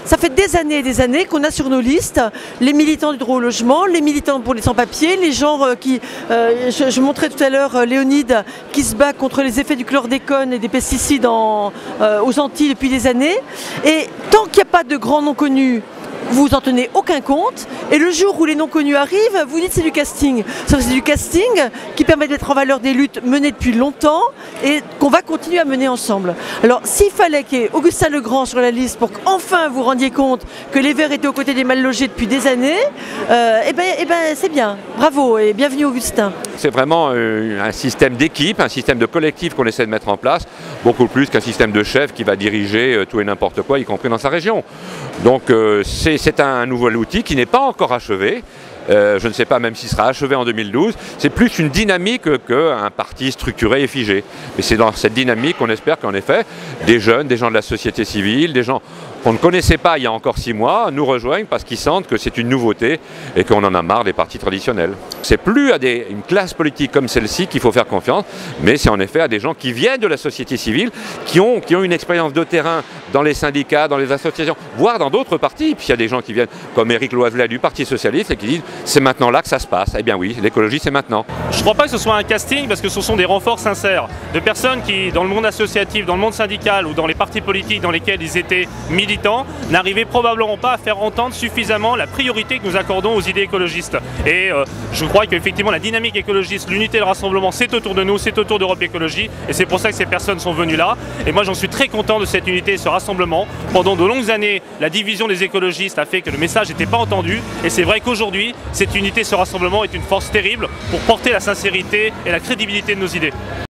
Ça fait des années qu'on a sur nos listes les militants du droit au logement, les militants pour les sans-papiers, les gens qui... je montrais tout à l'heure Léonide qui se bat contre les effets du chlordécone et des pesticides aux Antilles depuis des années. Et tant qu'il n'y a pas de grands noms connus, vous en tenez aucun compte, et le jour où les non-connus arrivent, vous dites c'est du casting. Sauf que c'est du casting qui permet de mettre en valeur des luttes menées depuis longtemps et qu'on va continuer à mener ensemble. Alors s'il fallait qu'il y ait Augustin Legrand sur la liste pour qu'enfin vous rendiez compte que les Verts étaient aux côtés des mal logés depuis des années, c'est bien. Bravo et bienvenue Augustin. C'est vraiment un système d'équipe, un système de collectif qu'on essaie de mettre en place, beaucoup plus qu'un système de chef qui va diriger tout et n'importe quoi, y compris dans sa région. Donc c'est un nouvel outil qui n'est pas encore achevé. Je ne sais pas même s'il sera achevé en 2012. C'est plus une dynamique qu'un parti structuré et figé. Mais c'est dans cette dynamique qu'on espère qu'en effet, des jeunes, des gens de la société civile, des gens qu'on ne connaissait pas il y a encore 6 mois, nous rejoignent parce qu'ils sentent que c'est une nouveauté et qu'on en a marre des partis traditionnels. C'est plus à une classe politique comme celle-ci qu'il faut faire confiance, mais c'est en effet à des gens qui viennent de la société civile, qui ont une expérience de terrain dans les syndicats, dans les associations, voire dans d'autres partis. Puis il y a des gens qui viennent comme Éric Loiselet du Parti Socialiste et qui disent c'est maintenant là que ça se passe. Eh bien oui, l'écologie c'est maintenant. Je ne crois pas que ce soit un casting parce que ce sont des renforts sincères de personnes qui, dans le monde associatif, dans le monde syndical ou dans les partis politiques dans lesquels ils étaient militants, n'arrivaient probablement pas à faire entendre suffisamment la priorité que nous accordons aux idées écologistes. Et je crois qu'effectivement la dynamique écologiste, l'unité et le rassemblement, c'est autour de nous, c'est autour d'Europe Écologie. Et c'est pour ça que ces personnes sont venues là. Et moi j'en suis très content de cette unité et ce rassemblement. Pendant de longues années, la division des écologistes a fait que le message n'était pas entendu. Et c'est vrai qu'aujourd'hui, cette unité, ce rassemblement est une force terrible pour porter la sincérité et la crédibilité de nos idées.